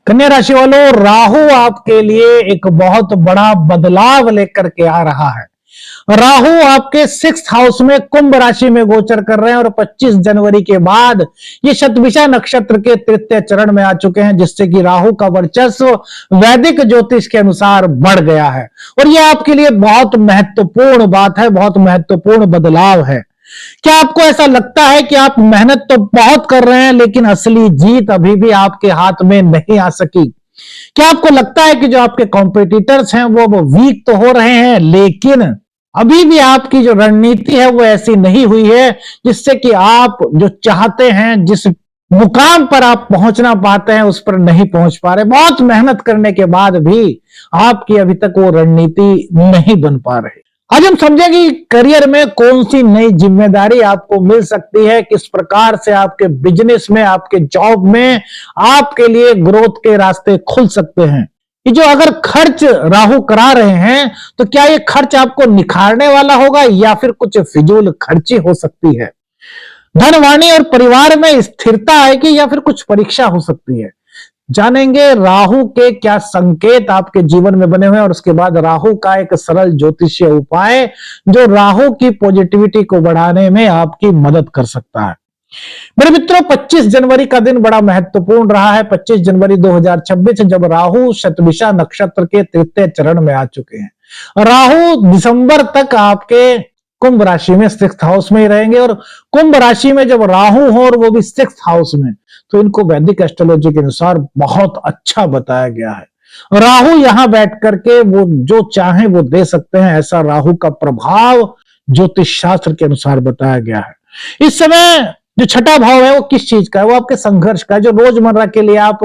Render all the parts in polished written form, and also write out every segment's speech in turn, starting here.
कन्या राशि वालों, राहु आपके लिए एक बहुत बड़ा बदलाव लेकर के आ रहा है। राहु आपके 6th हाउस में कुंभ राशि में गोचर कर रहे हैं और 25 जनवरी के बाद ये शतभिषा नक्षत्र के तृतीय चरण में आ चुके हैं, जिससे कि राहु का वर्चस्व वैदिक ज्योतिष के अनुसार बढ़ गया है। और ये आपके लिए बहुत महत्वपूर्ण बात है, बहुत महत्वपूर्ण बदलाव है। क्या आपको ऐसा लगता है कि आप मेहनत तो बहुत कर रहे हैं लेकिन असली जीत अभी भी आपके हाथ में नहीं आ सकी? क्या आपको लगता है कि जो आपके कॉम्पिटिटर्स हैं वो वीक तो हो रहे हैं, लेकिन अभी भी आपकी जो रणनीति है वो ऐसी नहीं हुई है जिससे कि आप जो चाहते हैं, जिस मुकाम पर आप पहुंचना पाते हैं, उस पर नहीं पहुंच पा रहे? बहुत मेहनत करने के बाद भी आपकी अभी तक वो रणनीति नहीं बन पा रही। आज हम समझेंगे कि करियर में कौन सी नई जिम्मेदारी आपको मिल सकती है, किस प्रकार से आपके बिजनेस में, आपके जॉब में आपके लिए ग्रोथ के रास्ते खुल सकते हैं। ये जो अगर खर्च राहु करा रहे हैं तो क्या ये खर्च आपको निखारने वाला होगा या फिर कुछ फिजूल खर्ची हो सकती है? धनवाणी और परिवार में स्थिरता आएगी या फिर कुछ परीक्षा हो सकती है? जानेंगे राहु के क्या संकेत आपके जीवन में बने हुए हैं और उसके बाद राहु का एक सरल ज्योतिषीय उपाय जो राहु की पॉजिटिविटी को बढ़ाने में आपकी मदद कर सकता है। मेरे मित्रों, 25 जनवरी का दिन बड़ा महत्वपूर्ण रहा है। 25 जनवरी 2026 जब राहु शतभिषा नक्षत्र के तृतीय चरण में आ चुके हैं। राहु दिसंबर तक आपके कुंभ राशि में 6th हाउस में ही रहेंगे और कुंभ राशि में जब राहु हो और वो भी 6th हाउस में, तो इनको वैदिक एस्ट्रोलॉजी के अनुसार बहुत अच्छा बताया गया है। राहु यहां बैठ करके वो जो चाहे वो दे सकते हैं, ऐसा राहु का प्रभाव ज्योतिष शास्त्र के अनुसार बताया गया है। इस समय जो छठा भाव है वो किस चीज का है? वो आपके संघर्ष का है। जो रोजमर्रा के लिए आप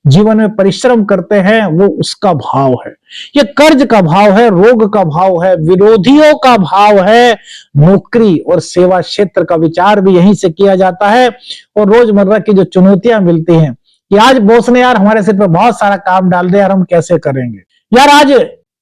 जीवन में परिश्रम करते हैं वो उसका भाव है। ये कर्ज का भाव है, रोग का भाव है, विरोधियों का भाव है। नौकरी और सेवा क्षेत्र का विचार भी यहीं से किया जाता है। और रोजमर्रा की जो चुनौतियां मिलती हैं कि आज बॉस ने यार हमारे सिर पर बहुत सारा काम डाल दिया, यार हम कैसे करेंगे? यार आज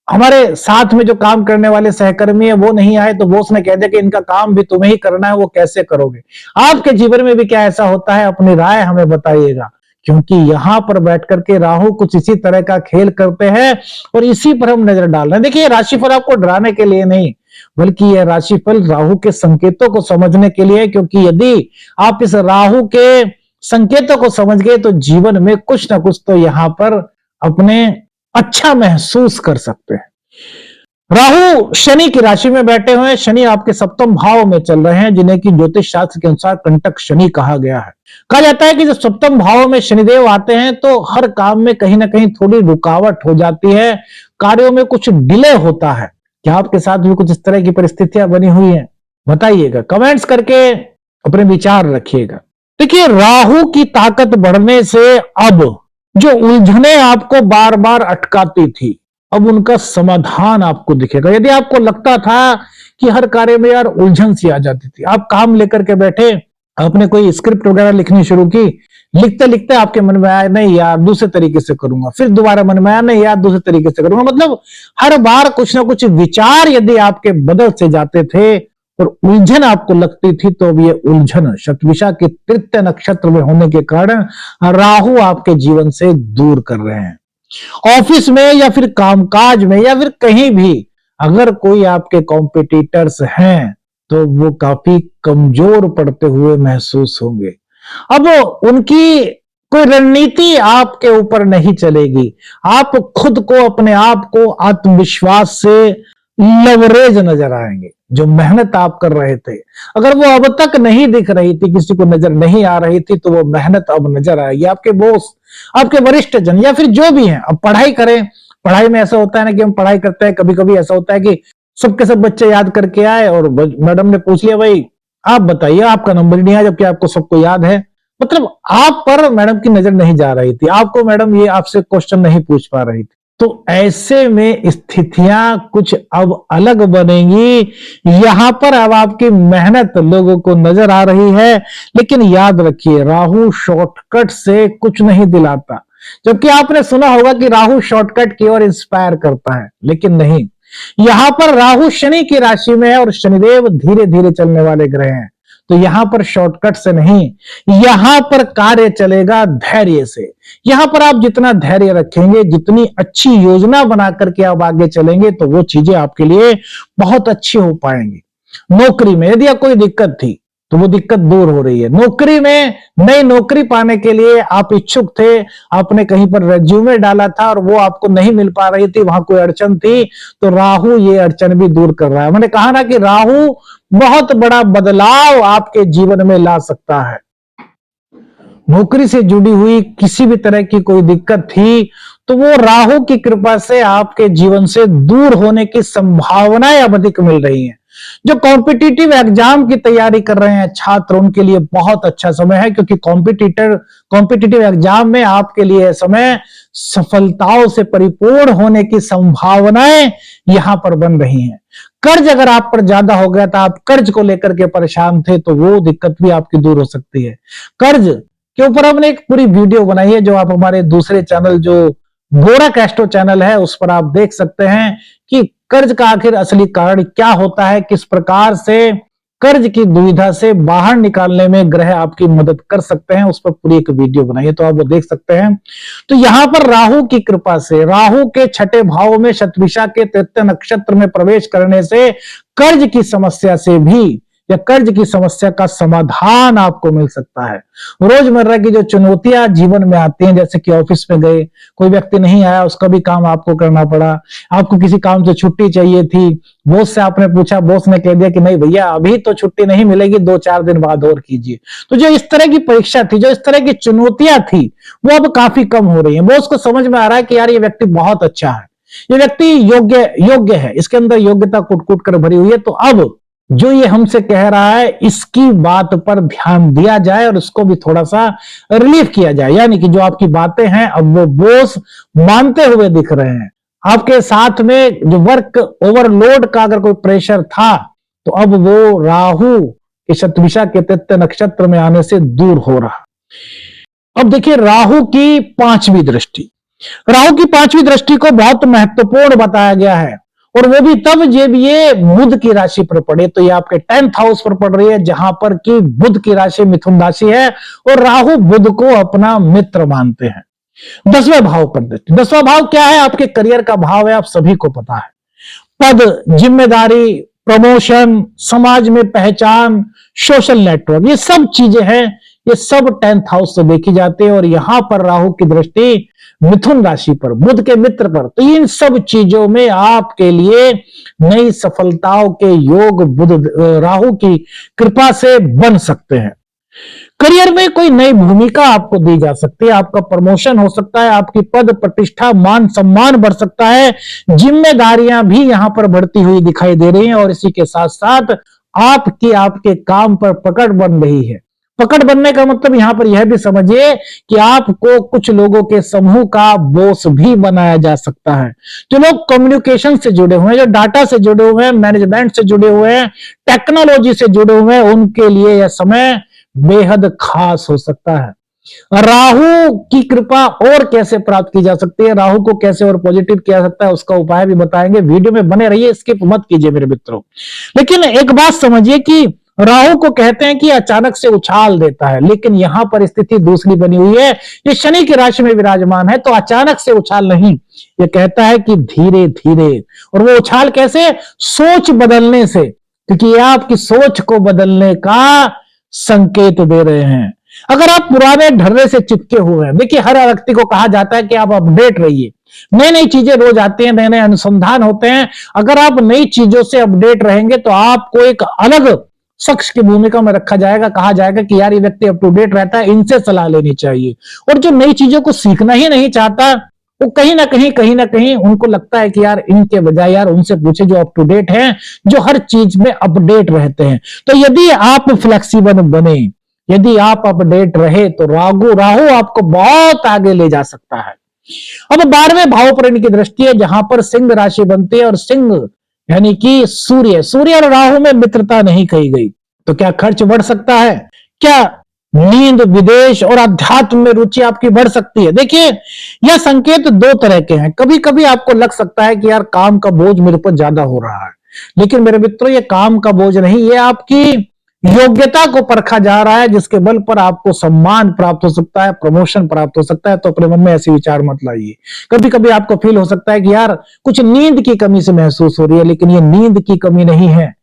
हमारे साथ में जो काम करने वाले सहकर्मी है वो नहीं आए तो बॉस ने कह दिया कि इनका काम भी तुम्हें ही करना है, वो कैसे करोगे? आपके जीवन में भी क्या ऐसा होता है? अपनी राय हमें बताइएगा, क्योंकि यहां पर बैठ करके राहु कुछ इसी तरह का खेल करते हैं और इसी पर हम नजर डाल रहे हैं। देखिए, राशिफल आपको डराने के लिए नहीं, बल्कि यह राशिफल राहु के संकेतों को समझने के लिए, क्योंकि यदि आप इस राहु के संकेतों को समझ गए तो जीवन में कुछ ना कुछ तो यहां पर अपने अच्छा महसूस कर सकते हैं। राहु शनि की राशि में बैठे हुए हैं। शनि आपके 7वें भाव में चल रहे हैं, जिन्हें कि ज्योतिष शास्त्र के अनुसार कंटक शनि कहा गया है। कहा जाता है कि जब 7वें भाव में शनिदेव आते हैं तो हर काम में कहीं ना कहीं थोड़ी रुकावट हो जाती है, कार्यों में कुछ डिले होता है। क्या आपके साथ भी कुछ इस तरह की परिस्थितियां बनी हुई हैं? बताइएगा, कमेंट्स करके अपने विचार रखिएगा। देखिए, राहु की ताकत बढ़ने से अब जो उलझने आपको बार बार अटकाती थी, अब उनका समाधान आपको दिखेगा। यदि आपको लगता था कि हर कार्य में यार उलझन सी आ जाती थी, आप काम लेकर के बैठे, आपने कोई स्क्रिप्ट वगैरह लिखनी शुरू की, लिखते लिखते आपके मन में आया नहीं यार दूसरे तरीके से करूंगा, फिर दोबारा मन में आया नहीं यार दूसरे तरीके से करूंगा। मतलब हर बार कुछ ना कुछ विचार यदि आपके बदल से जाते थे और उलझन आपको लगती थी, तो अब ये उलझन शतभिषा के तृतीय नक्षत्र में होने के कारण राहु आपके जीवन से दूर कर रहे हैं। ऑफिस में या फिर कामकाज में या फिर कहीं भी अगर कोई आपके कॉम्पिटिटर्स हैं तो वो काफी कमजोर पड़ते हुए महसूस होंगे। अब उनकी कोई रणनीति आपके ऊपर नहीं चलेगी। आप खुद को, अपने आप को आत्मविश्वास से लवरेज नजर आएंगे। जो मेहनत आप कर रहे थे, अगर वो अब तक नहीं दिख रही थी, किसी को नजर नहीं आ रही थी, तो वो मेहनत अब नजर आएगी। आपके बॉस, आपके वरिष्ठ जन या फिर जो भी हैं, अब पढ़ाई करें। पढ़ाई में ऐसा होता है ना कि हम पढ़ाई करते हैं, कभी कभी ऐसा होता है कि सबके सब बच्चे याद करके आए और मैडम ने पूछ लिया भाई आप बताइए, आपका नंबर नहीं आया, जबकि आपको सबको याद है। मतलब आप पर मैडम की नजर नहीं जा रही थी, आपको मैडम ये आपसे क्वेश्चन नहीं पूछ पा रही थी। तो ऐसे में स्थितियां कुछ अब अलग बनेंगी। यहां पर अब आपकी मेहनत लोगों को नजर आ रही है, लेकिन याद रखिए राहु शॉर्टकट से कुछ नहीं दिलाता। जबकि आपने सुना होगा कि राहु शॉर्टकट की ओर इंस्पायर करता है, लेकिन नहीं। यहां पर राहु शनि की राशि में है और शनिदेव धीरे धीरे चलने वाले ग्रह हैं, तो यहां पर शॉर्टकट से नहीं, यहां पर कार्य चलेगा धैर्य से। यहां पर आप जितना धैर्य रखेंगे, जितनी अच्छी योजना बना करके आप आगे चलेंगे, तो वो चीजें आपके लिए बहुत अच्छी हो पाएंगी। नौकरी में यदि कोई दिक्कत थी तो वो दिक्कत दूर हो रही है। नौकरी में नई नौकरी पाने के लिए आप इच्छुक थे, आपने कहीं पर रेज्यूमे डाला था और वो आपको नहीं मिल पा रही थी, वहां कोई अड़चन थी, तो राहु ये अड़चन भी दूर कर रहा है। मैंने कहा ना कि राहु बहुत बड़ा बदलाव आपके जीवन में ला सकता है। नौकरी से जुड़ी हुई किसी भी तरह की कोई दिक्कत थी तो वो राहु की कृपा से आपके जीवन से दूर होने की संभावनाएं अब अधिक मिल रही हैं। जो कॉम्पिटिटिव एग्जाम की तैयारी कर रहे हैं छात्र, उनके लिए बहुत अच्छा समय है, क्योंकि कॉम्पिटिटिव एग्जाम में आपके लिए समय सफलताओं से परिपूर्ण होने की संभावनाएं यहां पर बन रही हैं। कर्ज अगर आप पर ज्यादा हो गया था, आप कर्ज को लेकर के परेशान थे, तो वो दिक्कत भी आपकी दूर हो सकती है। कर्ज के ऊपर हमने एक पूरी वीडियो बनाई है, जो आप हमारे दूसरे चैनल, जो गोरा कैस्ट्रो चैनल है, उस पर आप देख सकते हैं कि कर्ज का आखिर असली कारण क्या होता है, किस प्रकार से कर्ज की दुविधा से बाहर निकालने में ग्रह आपकी मदद कर सकते हैं, उस पर पूरी एक वीडियो बनाई है, तो आप वो देख सकते हैं। तो यहां पर राहु की कृपा से, राहु के छठे भाव में शतभिषा के तृतीय नक्षत्र में प्रवेश करने से कर्ज की समस्या से भी, या कर्ज की समस्या का समाधान आपको मिल सकता है। रोजमर्रा की जो चुनौतियां जीवन में आती हैं, जैसे कि ऑफिस में गए, कोई व्यक्ति नहीं आया, उसका भी काम आपको करना पड़ा, आपको किसी काम से छुट्टी चाहिए थी, बॉस से आपने पूछा, बॉस ने कह दिया कि नहीं भैया अभी तो छुट्टी नहीं मिलेगी, 2-4 दिन बाद और कीजिए। तो जो इस तरह की परीक्षा थी, जो इस तरह की चुनौतियां थी, वो अब काफी कम हो रही है। बॉस को समझ में आ रहा है कि यार ये व्यक्ति बहुत अच्छा है, ये व्यक्ति योग्य है, इसके अंदर योग्यता कुट कुट कर भरी हुई है, तो अब जो ये हमसे कह रहा है इसकी बात पर ध्यान दिया जाए और उसको भी थोड़ा सा रिलीफ किया जाए। यानी कि जो आपकी बातें हैं अब वो बॉस मानते हुए दिख रहे हैं। आपके साथ में जो वर्क ओवरलोड का अगर कोई प्रेशर था, तो अब वो राहु के शतभिषा के तृतीय नक्षत्र में आने से दूर हो रहा। अब देखिए राहु की पांचवी दृष्टि, राहु की पांचवी दृष्टि को बहुत महत्वपूर्ण बताया गया है, और वो भी तब जब ये बुध की राशि पर पड़े। तो ये आपके 10th हाउस पर पड़ रही है, जहां पर कि बुध की राशि मिथुन राशि है, और राहु बुध को अपना मित्र मानते हैं। 10वें भाव पर दृष्टि। 10वां भाव क्या है? आपके करियर का भाव है, आप सभी को पता है। पद, जिम्मेदारी, प्रमोशन, समाज में पहचान, सोशल नेटवर्क, ये सब चीजें हैं, ये सब 10th हाउस से देखी जाती है। और यहां पर राहु की दृष्टि मिथुन राशि पर, बुध के मित्र पर, तो इन सब चीजों में आपके लिए नई सफलताओं के योग बुध राहु की कृपा से बन सकते हैं। करियर में कोई नई भूमिका आपको दी जा सकती है, आपका प्रमोशन हो सकता है, आपकी पद प्रतिष्ठा मान सम्मान बढ़ सकता है, जिम्मेदारियां भी यहां पर बढ़ती हुई दिखाई दे रही हैं। और इसी के साथ साथ आपके काम पर पकड़ बन रही है। पकड़ बनने का मतलब यहां पर यह भी समझिए कि आपको कुछ लोगों के समूह का बॉस भी बनाया जा सकता है। जो लोग कम्युनिकेशन से जुड़े हुए हैं, जो डाटा से जुड़े हुए हैं, मैनेजमेंट से जुड़े हुए हैं, टेक्नोलॉजी से जुड़े हुए हैं, उनके लिए यह समय बेहद खास हो सकता है। राहु की कृपा और कैसे प्राप्त की जा सकती है, राहु को कैसे और पॉजिटिव किया जा सकता है, उसका उपाय भी बताएंगे। वीडियो में बने रहिए, स्किप मत कीजिए मेरे मित्रों। लेकिन एक बात समझिए कि राहु को कहते हैं कि अचानक से उछाल देता है, लेकिन यहां पर स्थिति दूसरी बनी हुई है। ये शनि की राशि में विराजमान है, तो अचानक से उछाल नहीं, ये कहता है कि धीरे धीरे। और वो उछाल कैसे? सोच बदलने से, क्योंकि ये आपकी सोच को बदलने का संकेत दे रहे हैं। अगर आप पुराने ढर्रे से चिपके हुए हैं, देखिए हर व्यक्ति को कहा जाता है कि आप अपडेट रहिए, नई नई चीजें रोज आती हैं, नए नए अनुसंधान होते हैं। अगर आप नई चीजों से अपडेट रहेंगे तो आपको एक अलग शख्स की भूमिका में रखा जाएगा, कहा जाएगा कि यार ये व्यक्ति अप टू डेट रहता है, इनसे सलाह लेनी चाहिए। और जो नई चीजों को सीखना ही नहीं चाहता, वो कहीं ना कहीं उनको लगता है कि यार इनके बजाय यार उनसे पूछे जो अप टू डेट हैं, जो हर चीज में अपडेट रहते हैं। तो यदि आप फ्लेक्सिबल बने, यदि आप अपडेट रहे, तो राहु आपको बहुत आगे ले जा सकता है। अब 12वें भाव पर इनकी दृष्टि है, जहां पर सिंह राशि बनती है, और सिंह यानी कि सूर्य और राहु में मित्रता नहीं कही गई। तो क्या खर्च बढ़ सकता है? क्या नींद, विदेश और अध्यात्म में रुचि आपकी बढ़ सकती है? देखिए यह संकेत दो तरह के हैं। कभी कभी आपको लग सकता है कि यार काम का बोझ मेरे पर ज्यादा हो रहा है, लेकिन मेरे मित्रों ये काम का बोझ नहीं, ये आपकी योग्यता को परखा जा रहा है, जिसके बल पर आपको सम्मान प्राप्त हो सकता है, प्रमोशन प्राप्त हो सकता है। तो अपने मन में ऐसे विचार मत लाइए। कभी कभी आपको फील हो सकता है कि यार कुछ नींद की कमी से महसूस हो रही है, लेकिन ये नींद की कमी नहीं है,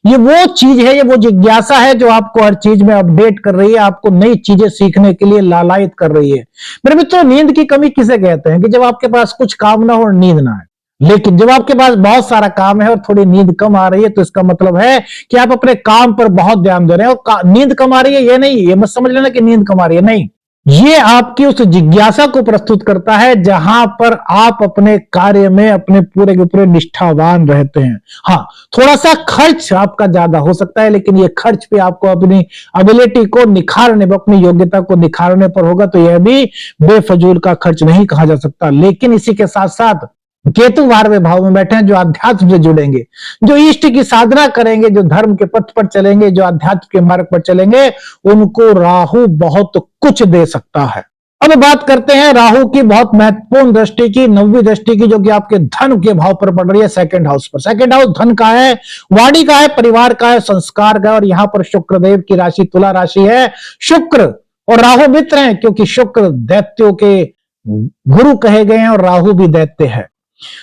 ये वो चीज है, ये वो जिज्ञासा है जो आपको हर चीज में अपडेट कर रही है, आपको नई चीजें सीखने के लिए लालायित कर रही है। मेरे मित्रों, नींद की कमी किसे कहते हैं? कि जब आपके पास कुछ काम ना हो और नींद ना आए। लेकिन जब आपके पास बहुत सारा काम है और थोड़ी नींद कम आ रही है, तो इसका मतलब है कि आप अपने काम पर बहुत ध्यान दे रहे हैं। और नींद कम आ रही है ये नहीं, ये मत समझ लेना कि नींद कम आ रही है, नहीं, ये आपकी उस जिज्ञासा को प्रस्तुत करता है जहां पर आप अपने कार्य में अपने पूरे के पूरे निष्ठावान रहते हैं। हाँ, थोड़ा सा खर्च आपका ज्यादा हो सकता है, लेकिन ये खर्च पे आपको अपनी एबिलिटी को निखारने पर, अपनी योग्यता को निखारने पर होगा। तो यह भी बेफजूल का खर्च नहीं कहा जा सकता। लेकिन इसी के साथ साथ केतु 12वें भाव में बैठे हैं, जो अध्यात्म से जुड़ेंगे, जो इष्ट की साधना करेंगे, जो धर्म के पथ पर चलेंगे, जो अध्यात्म के मार्ग पर चलेंगे, उनको राहु बहुत कुछ दे सकता है। अब बात करते हैं राहु की बहुत महत्वपूर्ण दृष्टि की, 9वीं दृष्टि की, जो कि आपके धन के भाव पर पड़ रही है, सेकंड हाउस पर। सेकंड हाउस धन का है, वाणी का है, परिवार का है, संस्कार का है। और यहां पर शुक्रदेव की राशि तुला राशि है। शुक्र और राहु मित्र हैं, क्योंकि शुक्र दैत्यों के गुरु कहे गए हैं और राहु भी दैत्य है।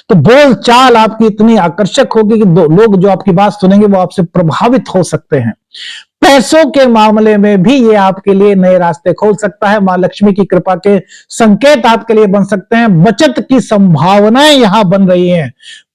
तो बोल चाल आपकी इतनी आकर्षक होगी कि लोग जो आपकी बात सुनेंगे वो आपसे प्रभावित हो सकते हैं। पैसों के मामले में भी ये आपके लिए नए रास्ते खोल सकता है। मां लक्ष्मी की कृपा के संकेत आपके लिए बन सकते हैं। बचत की संभावनाएं यहां बन रही हैं।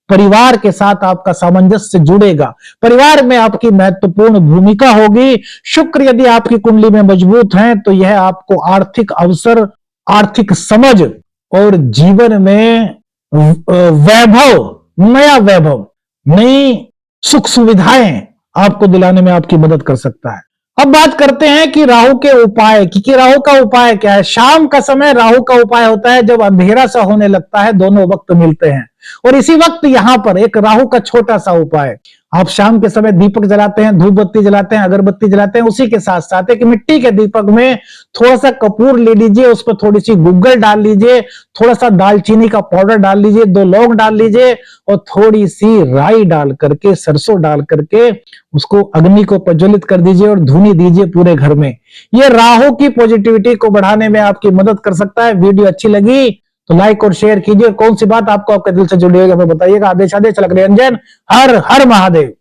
परिवार के साथ आपका सामंजस्य जुड़ेगा। परिवार में आपकी महत्वपूर्ण भूमिका होगी। शुक्र यदि आपकी कुंडली में मजबूत है तो यह आपको आर्थिक अवसर, आर्थिक समझ और जीवन में वैभव, नया वैभव, नई सुख सुविधाएं आपको दिलाने में आपकी मदद कर सकता है। अब बात करते हैं कि राहु के उपाय की, कि राहु का उपाय क्या है। शाम का समय राहु का उपाय होता है, जब अंधेरा सा होने लगता है, दोनों वक्त मिलते हैं। और इसी वक्त यहां पर एक राहु का छोटा सा उपाय, आप शाम के समय दीपक जलाते हैं, धूप बत्ती जलाते हैं, अगरबत्ती जलाते हैं, उसी के साथ साथ एक मिट्टी के दीपक में थोड़ा सा कपूर ले लीजिए, उस पर थोड़ी सी गुग्गल डाल लीजिए, थोड़ा सा दालचीनी का पाउडर डाल लीजिए, 2 लौंग डाल लीजिए और थोड़ी सी राई डाल करके, सरसों डाल करके उसको अग्नि को प्रज्वलित कर दीजिए और धूनी दीजिए पूरे घर में। यह राहु की पॉजिटिविटी को बढ़ाने में आपकी मदद कर सकता है। वीडियो अच्छी लगी तो लाइक और शेयर कीजिए। कौन सी बात आपको आपके दिल से जुड़ी होगी हमें बताइएगा। आदेश आदेश लग रहे अंजन। हर हर महादेव।